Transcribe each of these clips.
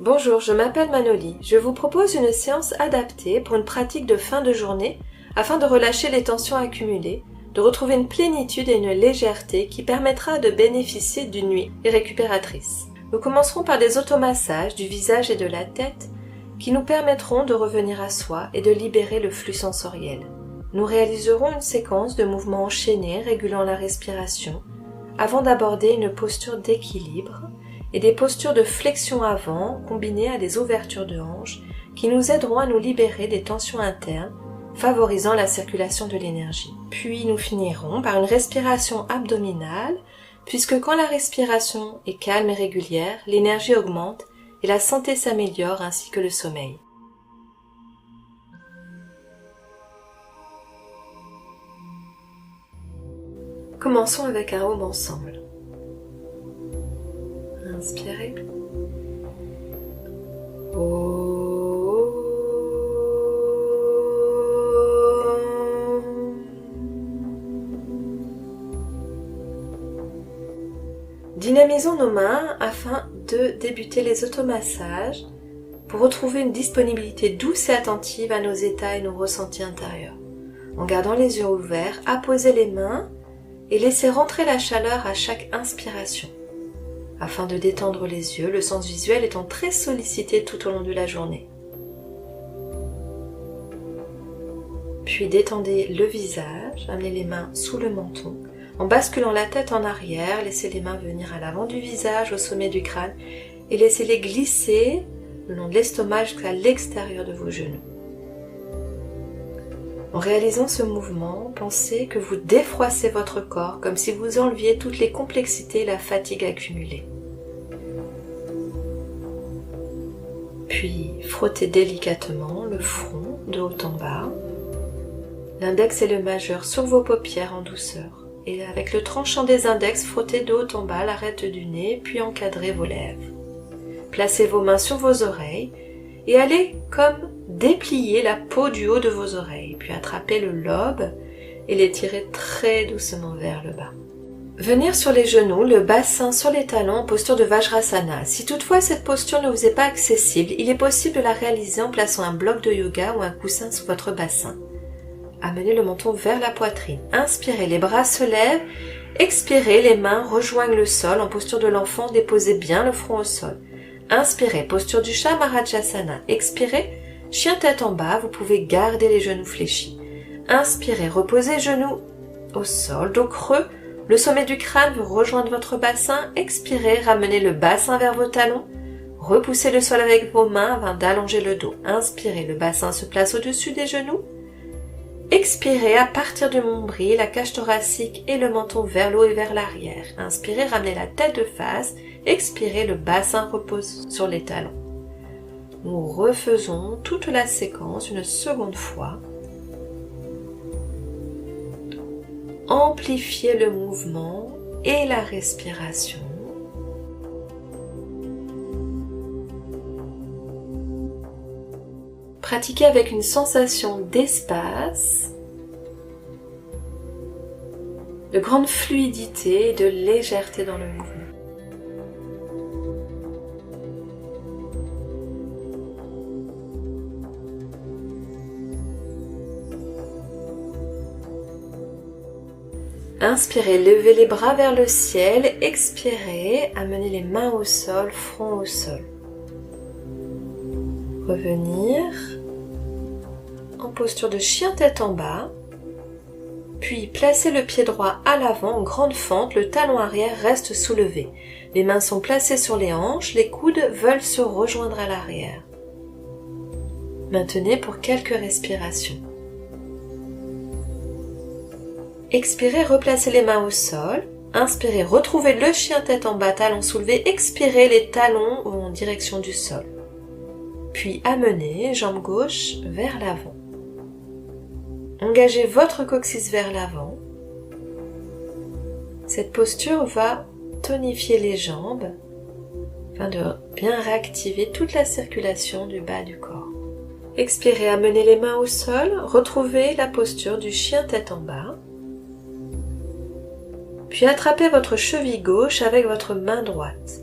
Bonjour, je m'appelle Manoli. Je vous propose une séance adaptée pour une pratique de fin de journée afin de relâcher les tensions accumulées, de retrouver une plénitude et une légèreté qui permettra de bénéficier d'une nuit récupératrice. Nous commencerons par des automassages du visage et de la tête qui nous permettront de revenir à soi et de libérer le flux sensoriel. Nous réaliserons une séquence de mouvements enchaînés régulant la respiration avant d'aborder une posture d'équilibre et des postures de flexion avant combinées à des ouvertures de hanches qui nous aideront à nous libérer des tensions internes, favorisant la circulation de l'énergie. Puis nous finirons par une respiration abdominale, puisque quand la respiration est calme et régulière, l'énergie augmente et la santé s'améliore ainsi que le sommeil. Commençons avec un home ensemble. Inspirez. Dynamisons nos mains afin de débuter les automassages pour retrouver une disponibilité douce et attentive à nos états et nos ressentis intérieurs. En gardant les yeux ouverts, apposez les mains et laissez rentrer la chaleur à chaque inspiration. Afin de détendre les yeux, le sens visuel étant très sollicité tout au long de la journée. Puis détendez le visage, amenez les mains sous le menton. En basculant la tête en arrière, laissez les mains venir à l'avant du visage, au sommet du crâne, et laissez-les glisser le long de l'estomac jusqu'à l'extérieur de vos genoux. En réalisant ce mouvement, pensez que vous défroissez votre corps comme si vous enleviez toutes les complexités et la fatigue accumulée. Puis frottez délicatement le front de haut en bas, l'index et le majeur sur vos paupières en douceur. Et avec le tranchant des index, frottez de haut en bas l'arête du nez, puis encadrez vos lèvres. Placez vos mains sur vos oreilles et allez comme déplier la peau du haut de vos oreilles, puis attrapez le lobe et l'étirez très doucement vers le bas. Venir sur les genoux, le bassin sur les talons en posture de Vajrasana. Si toutefois cette posture ne vous est pas accessible, il est possible de la réaliser en plaçant un bloc de yoga ou un coussin sous votre bassin. Amenez le menton vers la poitrine. Inspirez, les bras se lèvent. Expirez, les mains rejoignent le sol en posture de l'enfant. Déposez bien le front au sol. Inspirez, posture du Chamarajasana. Expirez, chien tête en bas. Vous pouvez garder les genoux fléchis. Inspirez, reposez genoux au sol, dos creux. Le sommet du crâne veut rejoindre votre bassin. Expirez, ramenez le bassin vers vos talons. Repoussez le sol avec vos mains afin d'allonger le dos. Inspirez, le bassin se place au-dessus des genoux. Expirez, à partir du nombril, la cage thoracique et le menton vers le haut et vers l'arrière. Inspirez, ramenez la tête de face. Expirez, le bassin repose sur les talons. Nous refaisons toute la séquence une seconde fois. Amplifiez le mouvement et la respiration. Pratiquez avec une sensation d'espace, de grande fluidité et de légèreté dans le mouvement. Inspirez, levez les bras vers le ciel. Expirez, amenez les mains au sol, front au sol. Revenir en posture de chien tête en bas. Puis placez le pied droit à l'avant en grande fente, le talon arrière reste soulevé. Les mains sont placées sur les hanches, les coudes veulent se rejoindre à l'arrière. Maintenez pour quelques respirations. Expirez, replacez les mains au sol. Inspirez, retrouvez le chien tête en bas, talons soulevés. Expirez, les talons en direction du sol. Puis amenez, jambe gauche vers l'avant. Engagez votre coccyx vers l'avant. Cette posture va tonifier les jambes afin de bien réactiver toute la circulation du bas du corps. Expirez, amenez les mains au sol, retrouvez la posture du chien tête en bas. Puis attrapez votre cheville gauche avec votre main droite.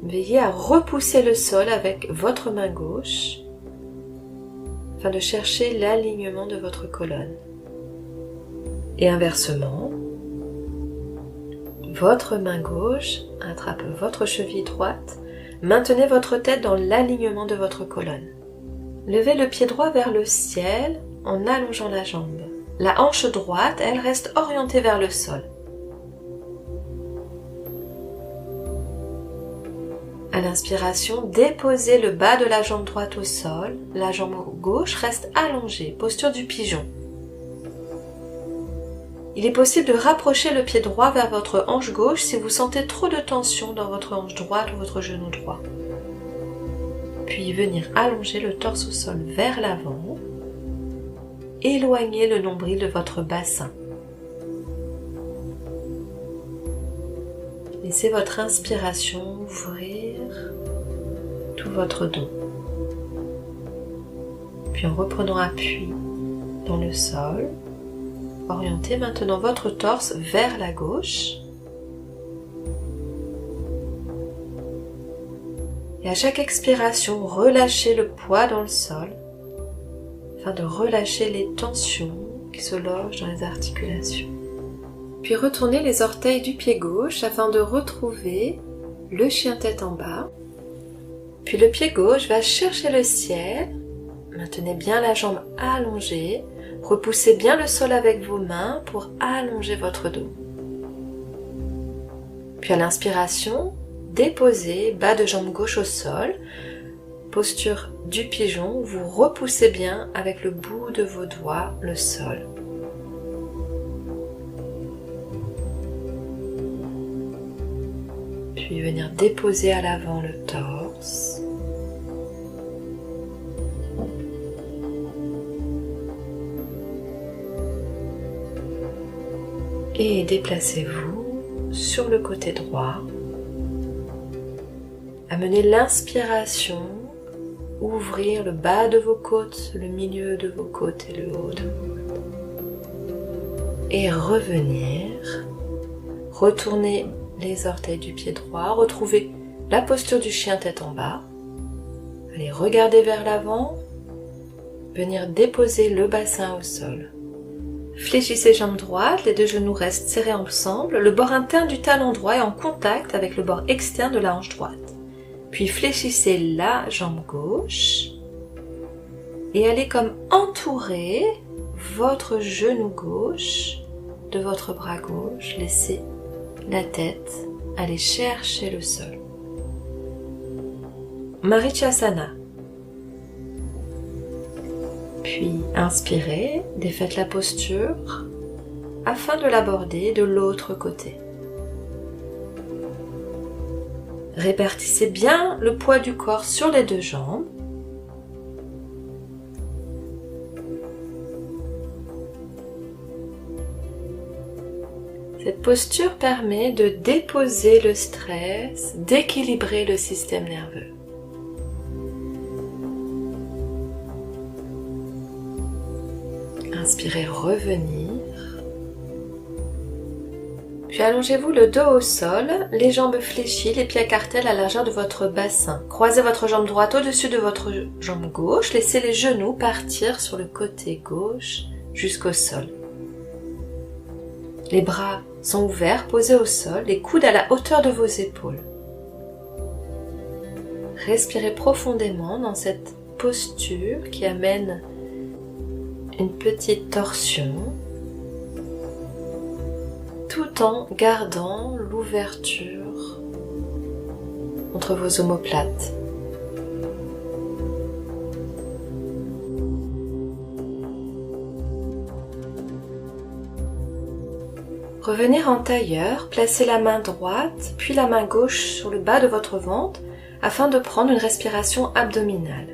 Veillez à repousser le sol avec votre main gauche afin de chercher l'alignement de votre colonne. Et inversement, votre main gauche attrape votre cheville droite, maintenez votre tête dans l'alignement de votre colonne. Levez le pied droit vers le ciel en allongeant la jambe. La hanche droite, elle reste orientée vers le sol. À l'inspiration, déposez le bas de la jambe droite au sol, la jambe gauche reste allongée, posture du pigeon. Il est possible de rapprocher le pied droit vers votre hanche gauche si vous sentez trop de tension dans votre hanche droite ou votre genou droit. Puis venir allonger le torse au sol vers l'avant, éloigner le nombril de votre bassin. Laissez votre inspiration ouvrir tout votre dos. Puis en reprenant appui dans le sol, orientez maintenant votre torse vers la gauche. Et à chaque expiration, relâchez le poids dans le sol afin de relâcher les tensions qui se logent dans les articulations. Puis retournez les orteils du pied gauche afin de retrouver le chien tête en bas. Puis le pied gauche va chercher le ciel. Maintenez bien la jambe allongée. Repoussez bien le sol avec vos mains pour allonger votre dos. Puis à l'inspiration, déposez bas de jambe gauche au sol. Posture du pigeon, vous repoussez bien avec le bout de vos doigts le sol. Puis venir déposer à l'avant le torse. Et déplacez-vous sur le côté droit. Amenez l'inspiration, ouvrir le bas de vos côtes, le milieu de vos côtes et le haut de vos côtes. Et revenir, retourner les orteils du pied droit, retrouvez la posture du chien tête en bas. Allez, regardez vers l'avant, venir déposer le bassin au sol. Fléchissez jambes droites, les deux genoux restent serrés ensemble, le bord interne du talon droit est en contact avec le bord externe de la hanche droite. Puis fléchissez la jambe gauche et allez comme entourer votre genou gauche de votre bras gauche, laissez la tête aller chercher le sol. Marichasana. Puis inspirez, défaites la posture afin de l'aborder de l'autre côté. Répartissez bien le poids du corps sur les deux jambes. Cette posture permet de déposer le stress, d'équilibrer le système nerveux. Inspirez, revenir. Puis allongez-vous le dos au sol, les jambes fléchies, les pieds à cartelle à la largeur de votre bassin. Croisez votre jambe droite au-dessus de votre jambe gauche, laissez les genoux partir sur le côté gauche jusqu'au sol. Les bras sont ouverts, posés au sol, les coudes à la hauteur de vos épaules. Respirez profondément dans cette posture qui amène une petite torsion, tout en gardant l'ouverture entre vos omoplates. Revenez en tailleur, placez la main droite puis la main gauche sur le bas de votre ventre afin de prendre une respiration abdominale.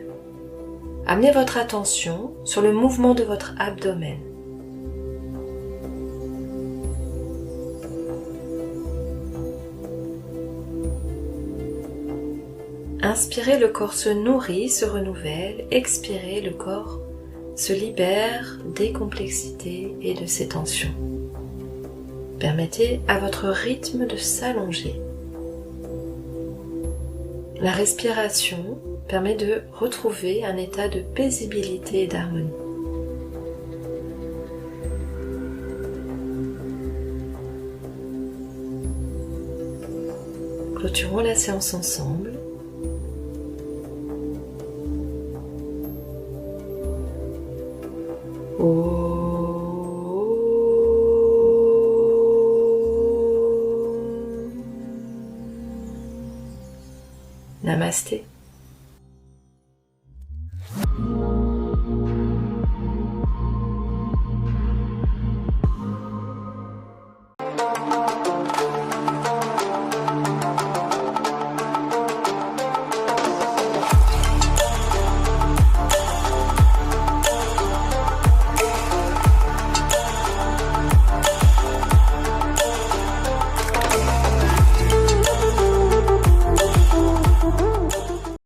Amenez votre attention sur le mouvement de votre abdomen. Inspirez, le corps se nourrit, se renouvelle. Expirez, le corps se libère des complexités et de ses tensions. Permettez à votre rythme de s'allonger. La respiration permet de retrouver un état de paisibilité et d'harmonie. Clôturons la séance ensemble. Namasté.